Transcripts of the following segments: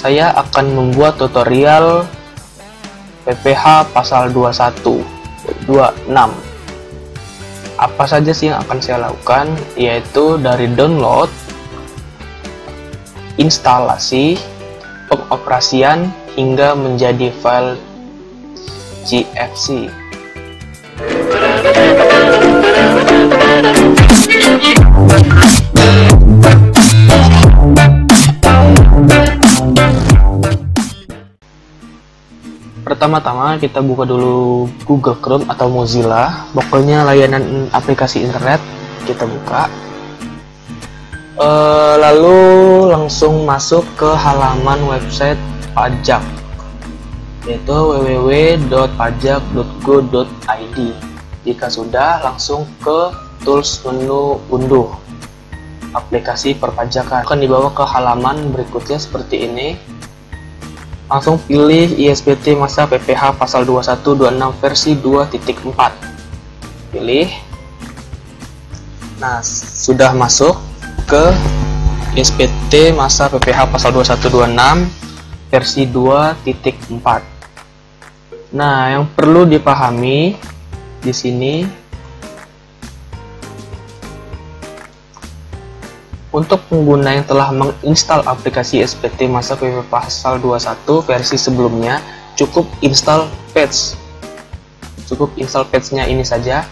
saya akan membuat tutorial PPH pasal 26. Apa saja sih yang akan saya lakukan? Yaitu dari download, instalasi, pengoperasian, hingga menjadi file GFC. Pertama-tama kita buka dulu Google Chrome atau Mozilla, pokoknya layanan aplikasi internet kita buka. Lalu langsung masuk ke halaman website pajak, yaitu www.pajak.go.id. Jika sudah, langsung ke tools menu unduh aplikasi perpajakan. Akan dibawa ke halaman berikutnya seperti ini. Langsung pilih ISBT masa PPH pasal 2126 versi 2.4. Pilih. Nah, sudah masuk ke ISBT masa PPH pasal 2126 versi 2.4. Nah, yang perlu dipahami di sini, untuk pengguna yang telah menginstal aplikasi ISBT masa PPH pasal 21 versi sebelumnya, cukup install patch. Cukup install patch-nya ini saja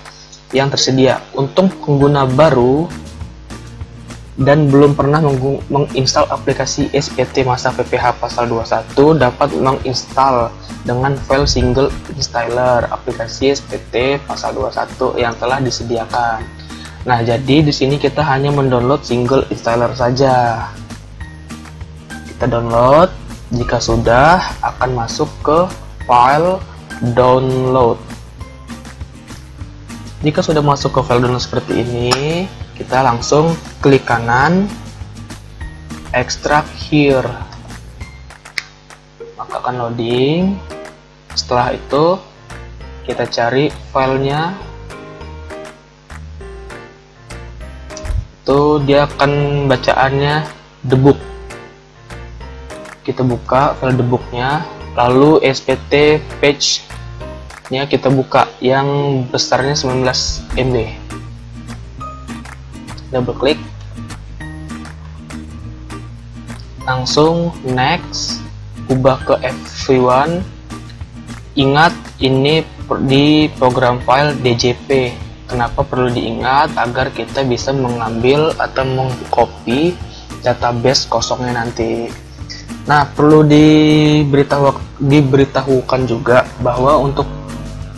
yang tersedia. Untuk pengguna baru dan belum pernah menginstal aplikasi ISBT masa PPH pasal 21 dapat menginstal dengan file single installer aplikasi ISBT pasal 21 yang telah disediakan. Nah, jadi di sini kita hanya mendownload single installer saja. Kita download. Jika sudah, akan masuk ke file download. Jika sudah masuk ke file download seperti ini, kita langsung klik kanan, extract here. Maka akan loading. Setelah itu, kita cari filenya. Itu dia akan bacaannya debug. Kita buka file debugnya, lalu SPT page nya kita buka yang besarnya 19 MB. Double klik, langsung next, ubah ke everyone. Ingat, ini di program file DJP. Kenapa perlu diingat? Agar kita bisa mengambil atau mengcopy database kosongnya nanti. Nah, perlu diberitahukan juga bahwa untuk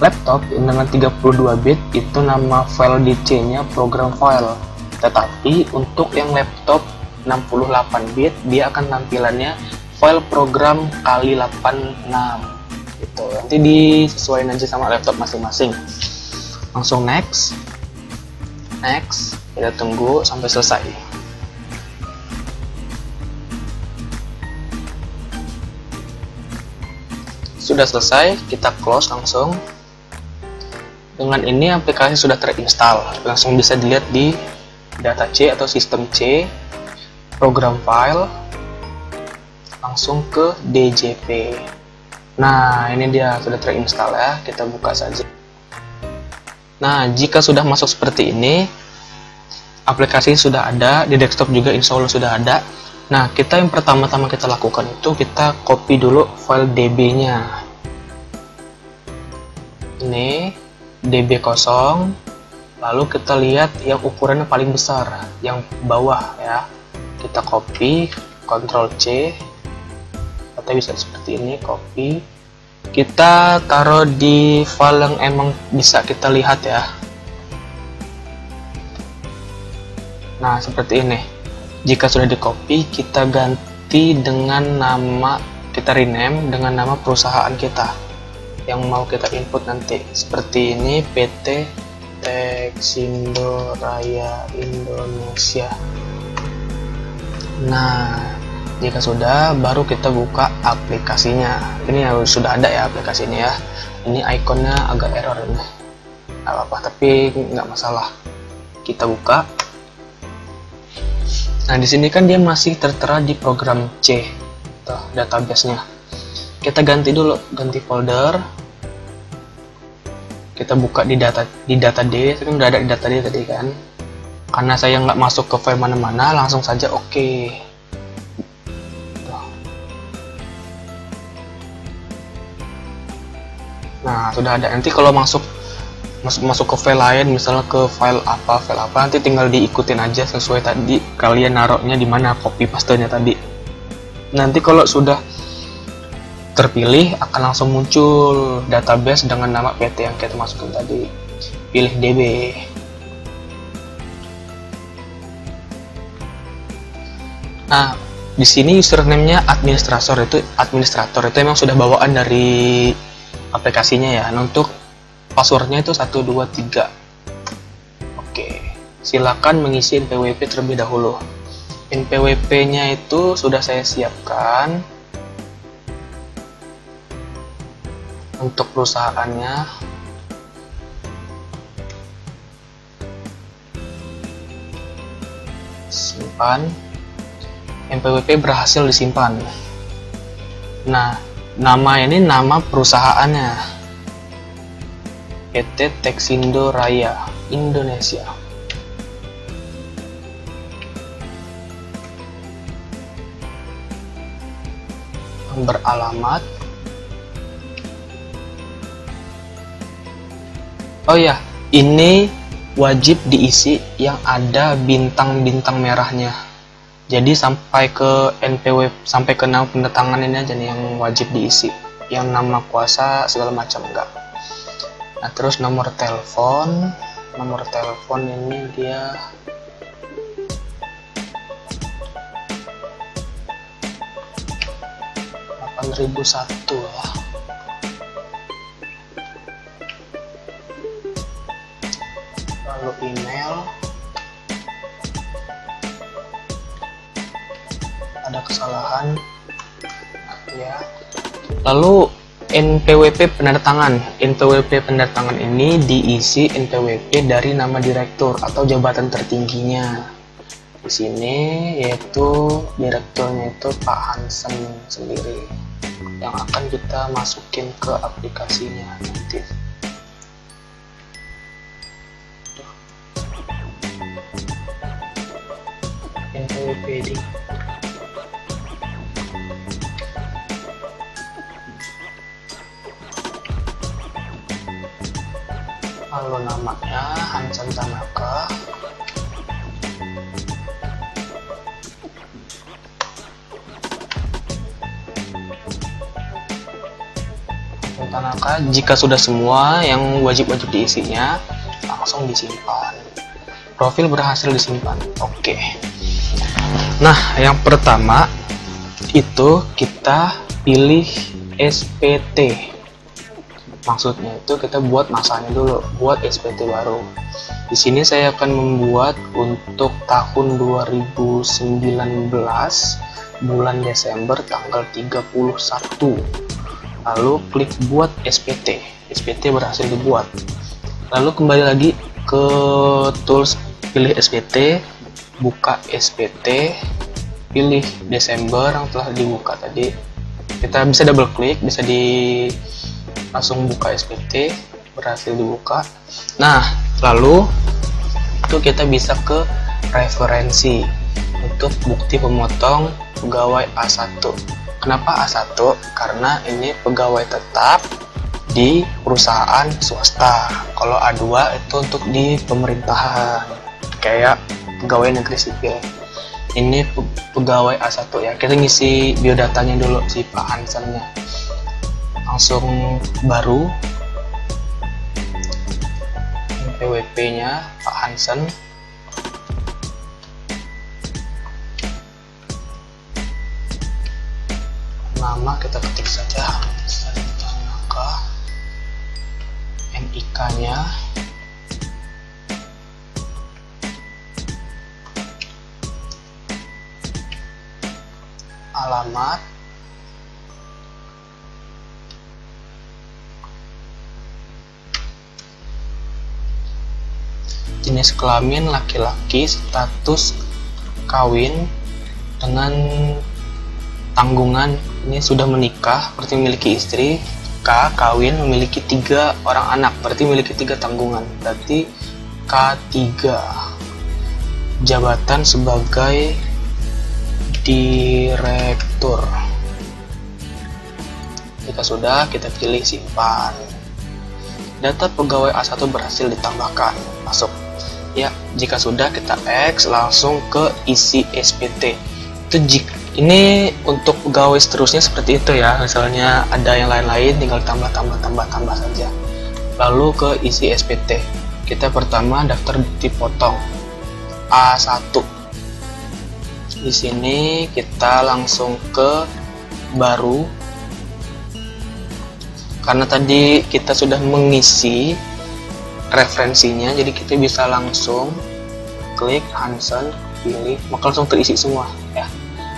laptop dengan 32 bit itu nama file DC-nya program file. Tetapi untuk yang laptop 68 bit dia akan tampilannya file program kali 86 gitu. Nanti disesuaikan aja sama laptop masing-masing. Langsung next, kita tunggu sampai selesai. Sudah selesai, kita close langsung. Dengan ini aplikasi sudah terinstall, langsung bisa dilihat di data C atau sistem C, program file, langsung ke DJP. Nah, ini dia sudah terinstall ya, kita buka saja. Nah, jika sudah masuk seperti ini, aplikasi sudah ada, di desktop juga insya Allah sudah ada. Nah, kita yang pertama-tama kita lakukan itu, kita copy dulu file DB-nya. Ini, DB0, lalu kita lihat yang ukurannya paling besar, yang bawah ya. Kita copy, Ctrl C, atau bisa seperti ini, copy. Kita taruh di file yang emang bisa kita lihat ya. Nah, seperti ini. Jika sudah di copy, kita ganti dengan nama, kita rename dengan nama perusahaan kita yang mau kita input nanti. Seperti ini, PT Texindo Raya Indonesia. Nah, jika sudah, baru kita buka aplikasinya. Ini sudah ada ya aplikasinya ya. Ini ikonnya agak error ini. Gak apa-apa, tapi nggak masalah. Kita buka. Nah, di sini kan dia masih tertera di program C. database-nya. Kita ganti dulu, ganti folder. Kita buka di data D, kan udah ada di data D tadi kan. Karena saya nggak masuk ke file mana-mana, langsung saja oke. Nah, sudah ada. Nanti kalau masuk ke file lain, misalnya ke file apa, nanti tinggal diikutin aja sesuai tadi kalian naruhnya di mana, copy paste-nya tadi. Nanti kalau sudah terpilih akan langsung muncul database dengan nama PT yang kita masukin tadi. Pilih DB. Nah, di sini username-nya administrator itu emang sudah bawaan dari aplikasinya ya. Nah, untuk passwordnya itu 123. Oke, silakan mengisi NPWP terlebih dahulu. NPWP-nya itu sudah saya siapkan. Untuk perusahaannya simpan. NPWP berhasil disimpan. Nah, nama ini nama perusahaannya, PT Texindo Raya Indonesia. Beralamat. Oh ya, ini wajib diisi yang ada bintang-bintang merahnya. Jadi sampai ke sampai ke nama pendatangan ini aja nih yang wajib diisi. Yang nama kuasa segala macam enggak. Nah, terus nomor telepon ini dia 8001 ya. Lalu email, ada kesalahan ya. Lalu NPWP pendatangan ini diisi NPWP dari nama direktur atau jabatan tertingginya. Di sini yaitu direkturnya itu Pak Hansen sendiri yang akan kita masukin ke aplikasinya nanti. NPWP lalu namanya Hansen Tanaka. Tanaka, jika sudah semua yang wajib-wajib diisinya, langsung disimpan. Profil berhasil disimpan. Oke. Nah, yang pertama itu kita pilih SPT. Maksudnya itu kita buat masanya dulu, buat SPT baru. Di sini saya akan membuat untuk tahun 2019 bulan Desember tanggal 31. Lalu klik buat SPT. SPT berhasil dibuat. Lalu kembali lagi ke tools, pilih SPT, buka SPT, pilih Desember yang telah dibuka tadi. Kita bisa double klik, bisa langsung buka SPT, berhasil dibuka. Nah, lalu itu kita bisa ke referensi untuk bukti pemotong pegawai A1. Kenapa A1? Karena ini pegawai tetap di perusahaan swasta. Kalau A2 itu untuk di pemerintahan, kayak pegawai negeri sipil. Ini pegawai A1 ya. Kita ngisi biodatanya dulu si Pak Hansennya. Langsung baru NPWP-nya Pak Hansen. Nama kita ketik saja Hansen Tanaka. NIK-nya alamat, jenis kelamin laki-laki, status kawin dengan tanggungan, ini sudah menikah, berarti memiliki istri. K, kawin, memiliki 3 orang anak, berarti memiliki 3 tanggungan, berarti K3. Jabatan sebagai direktur. Jika sudah, kita pilih simpan. Data pegawai A1 berhasil ditambahkan, masuk. Ya, jika sudah, kita X, langsung ke isi SPT. Ini untuk pegawai seterusnya seperti itu ya, misalnya ada yang lain-lain, tinggal tambah saja. Lalu ke isi SPT. Kita pertama daftar bukti potong A1. Di sini kita langsung ke baru, karena tadi kita sudah mengisi referensinya, jadi kita bisa langsung klik Hansen, pilih, maka langsung terisi semua ya.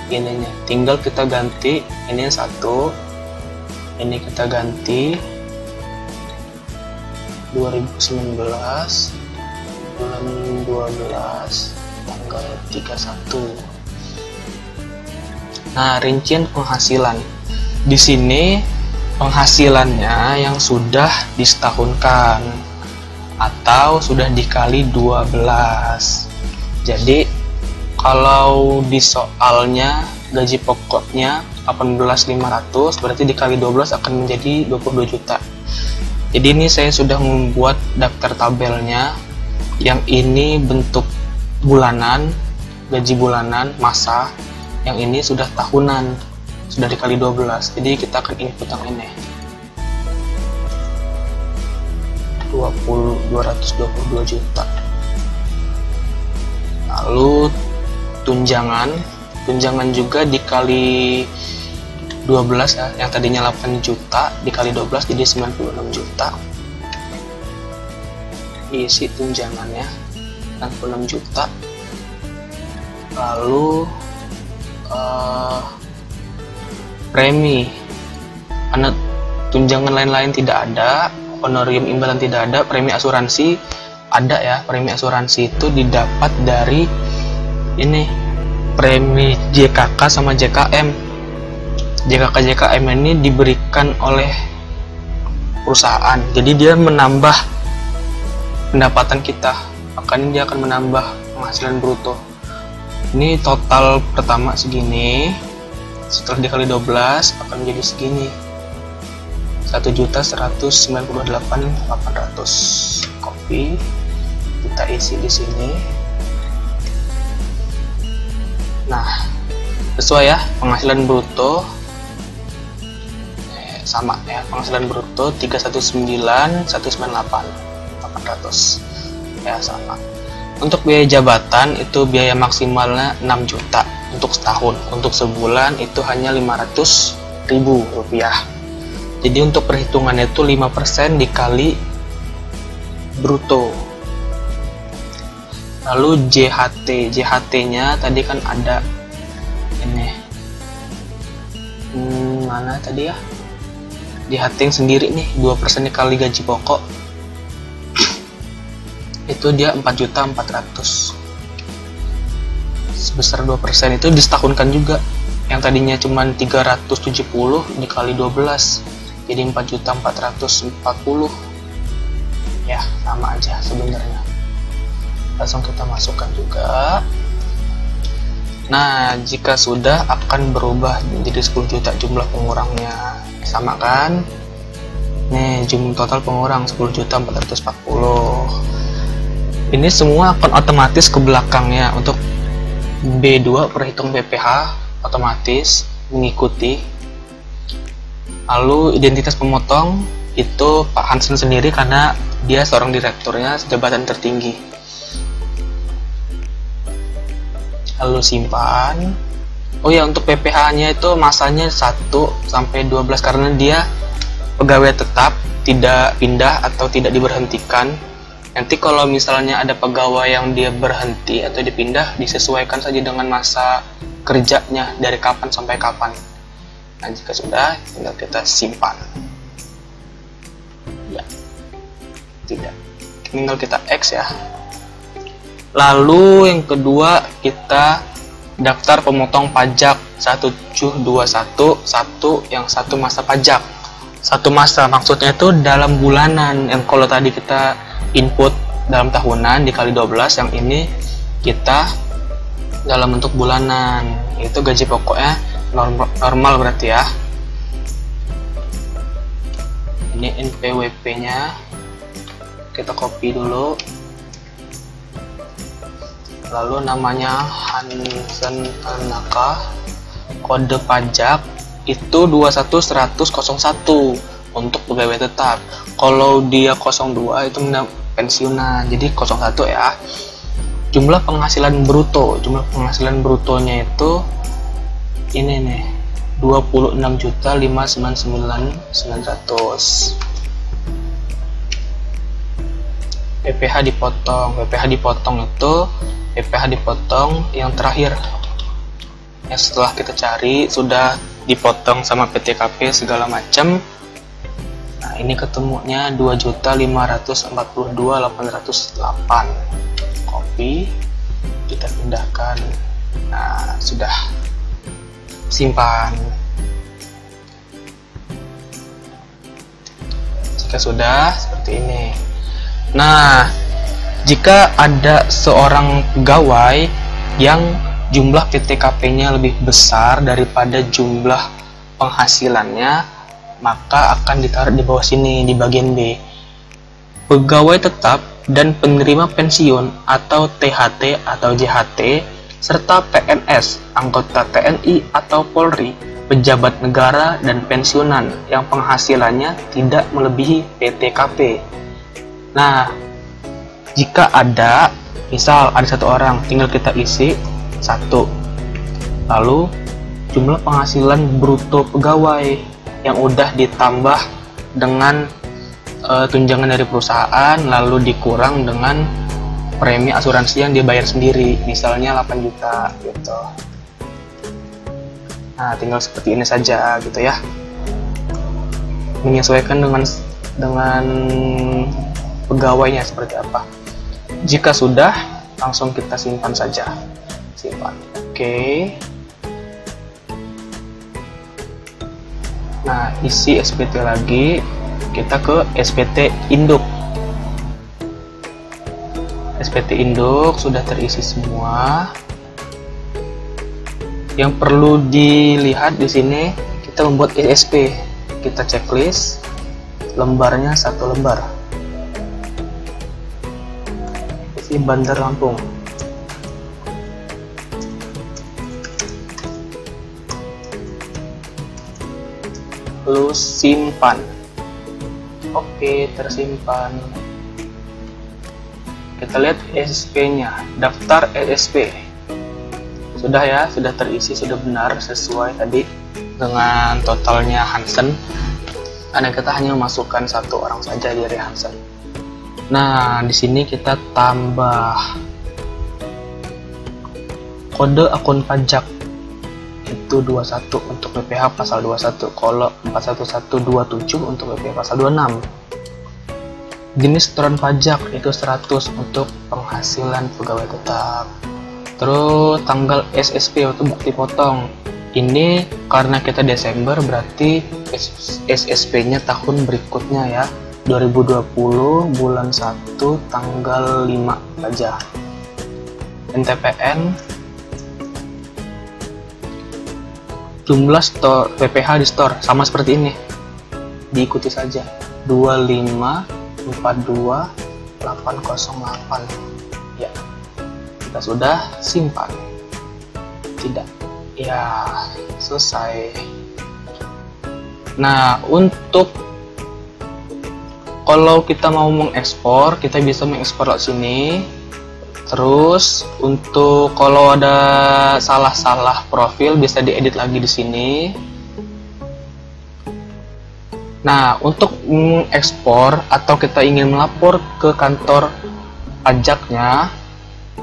Ininya tinggal kita ganti, ini yang 1, ini kita ganti 2019 bulan 12 tanggal 31. Nah, rincian penghasilan di sini, penghasilannya yang sudah disetahunkan atau sudah dikali 12. Jadi kalau di soalnya gaji pokoknya 18.500, berarti dikali 12 akan menjadi 22 juta. Jadi ini saya sudah membuat daftar tabelnya. Yang ini bentuk bulanan, gaji bulanan, masa. Yang ini sudah tahunan, sudah dikali 12. Jadi kita akan input yang ini 222 juta. Lalu tunjangan juga dikali 12 ya, yang tadinya 8 juta dikali 12 jadi 96 juta. Isi tunjangannya 96 juta. Lalu premi, karena tunjangan lain-lain tidak ada, honorium imbalan tidak ada, premi asuransi ada ya. Premi asuransi itu didapat dari ini, premi JKK sama JKM. JKK-JKM ini diberikan oleh perusahaan, jadi dia menambah pendapatan kita, makanya dia akan menambah penghasilan bruto. Ini total pertama segini, setelah dikali 12 akan menjadi segini, 1.198.800. Copy, kita isi di sini. Nah, sesuai ya, penghasilan bruto sama ya, penghasilan bruto 319.198.800 ya, sama. Untuk biaya jabatan itu biaya maksimalnya 6 juta untuk setahun, untuk sebulan itu hanya 500.000 rupiah. Jadi untuk perhitungannya itu 5% dikali bruto. Lalu JHT-nya tadi kan ada ini, mana tadi ya, JHT yang sendiri nih 2% dikali gaji pokok itu dia 4.400.000. Sebesar 2% itu disetahunkan juga, yang tadinya cuma 370 dikali 12 jadi 4.440.000 ya, sama aja sebenarnya. Langsung kita masukkan juga. Nah, jika sudah akan berubah menjadi 10 juta jumlah pengurangnya, sama kan? Nih, jumlah total pengurang 10.440.000. Ini semua akan otomatis ke belakangnya. Untuk B2 perhitung PPh otomatis mengikuti. Lalu identitas pemotong itu Pak Hansen sendiri karena dia seorang direkturnya, jabatan tertinggi. Lalu simpan. Oh ya, untuk PPh-nya itu masanya 1 sampai 12 karena dia pegawai tetap, tidak pindah atau tidak diberhentikan. Nanti kalau misalnya ada pegawai yang dia berhenti atau dipindah, disesuaikan saja dengan masa kerjanya dari kapan sampai kapan. Nah, jika sudah, tinggal kita simpan. Ya, tidak, tinggal kita X ya. Lalu yang kedua kita daftar pemotong pajak 1721, yang satu masa pajak. Satu masa maksudnya itu dalam bulanan, yang kalau tadi kita input dalam tahunan dikali 12, yang ini kita dalam bentuk bulanan. Itu gaji pokoknya normal berarti ya. Ini NPWP nya kita copy dulu, lalu namanya Hansen Tanaka, kode pajak itu 21101 untuk pegawai tetap. Kalau dia 02 itu pensiunan, jadi 01 ya. Jumlah penghasilan bruto, jumlah penghasilan brutonya itu ini nih, 26.599.900. PPh dipotong. PPh dipotong itu PPh dipotong yang terakhir. Ya, setelah kita cari sudah dipotong sama PTKP segala macam. Nah, ini ketemunya 2.542.808. Copy, kita pindahkan. Nah, sudah. Simpan. Jika sudah seperti ini. Nah, jika ada seorang pegawai yang jumlah PTKP-nya lebih besar daripada jumlah penghasilannya, maka akan ditaruh di bawah sini di bagian B. Pegawai tetap dan penerima pensiun atau THT atau JHT serta PNS, anggota TNI atau Polri, pejabat negara dan pensiunan yang penghasilannya tidak melebihi PTKP. Nah, jika ada, misal ada satu orang, tinggal kita isi 1. Lalu jumlah penghasilan bruto pegawai yang udah ditambah dengan tunjangan dari perusahaan, lalu dikurang dengan premi asuransi yang dia bayar sendiri, misalnya 8 juta gitu. Nah, tinggal seperti ini saja gitu ya, menyesuaikan dengan pegawainya seperti apa. Jika sudah, langsung kita simpan saja. Simpan. Oke. Nah, isi SPT lagi. Kita ke SPT induk. SPT induk sudah terisi semua. Yang perlu dilihat di sini, kita membuat ISP. Kita checklist, lembarnya 1 lembar. Isi Bandar Lampung. Lalu simpan. Oke, tersimpan. Kita lihat ESP-nya, daftar ESP. Sudah ya, sudah terisi, sudah benar sesuai tadi dengan totalnya Hansen. Karena kita hanya memasukkan 1 orang saja dari Hansen. Nah, di sini kita tambah kode akun pajak itu 21 untuk PPh pasal 21, kalau 41127 untuk PPh pasal 26. Jenis setoran pajak itu 100 untuk penghasilan pegawai tetap. Terus tanggal SSP atau bukti potong. Ini karena kita Desember berarti SSP-nya tahun berikutnya ya. 2020 bulan 1 tanggal 5 saja. NTPN, jumlah store PPh di store sama seperti ini. Diikuti saja. 2542808. Ya, kita sudah simpan. Tidak, ya selesai. Nah, untuk kalau kita mau mengekspor, kita bisa mengekspor lewat sini. Terus untuk kalau ada salah-salah profil bisa diedit lagi di sini. Nah, untuk mengekspor atau kita ingin melapor ke kantor pajaknya,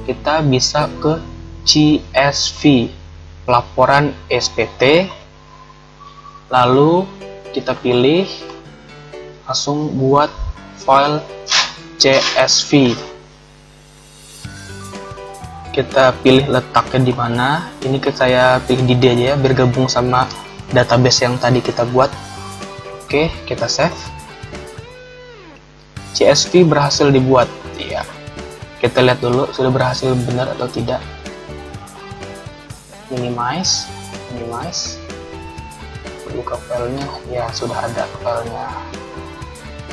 kita bisa ke CSV, pelaporan SPT, lalu kita pilih, langsung buat file CSV. kita pilih letaknya di mana. Ini saya pilih di D aja ya, biar gabung sama database yang tadi kita buat. Oke, kita save. CSV berhasil dibuat. Iya. Kita lihat dulu sudah berhasil benar atau tidak. Minimize. Buka filenya. Ya, sudah ada filenya.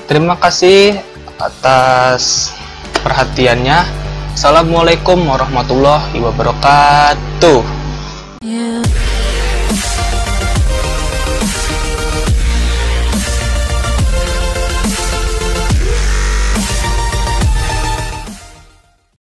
Terima kasih atas perhatiannya. Assalamualaikum warahmatullahi wabarakatuh.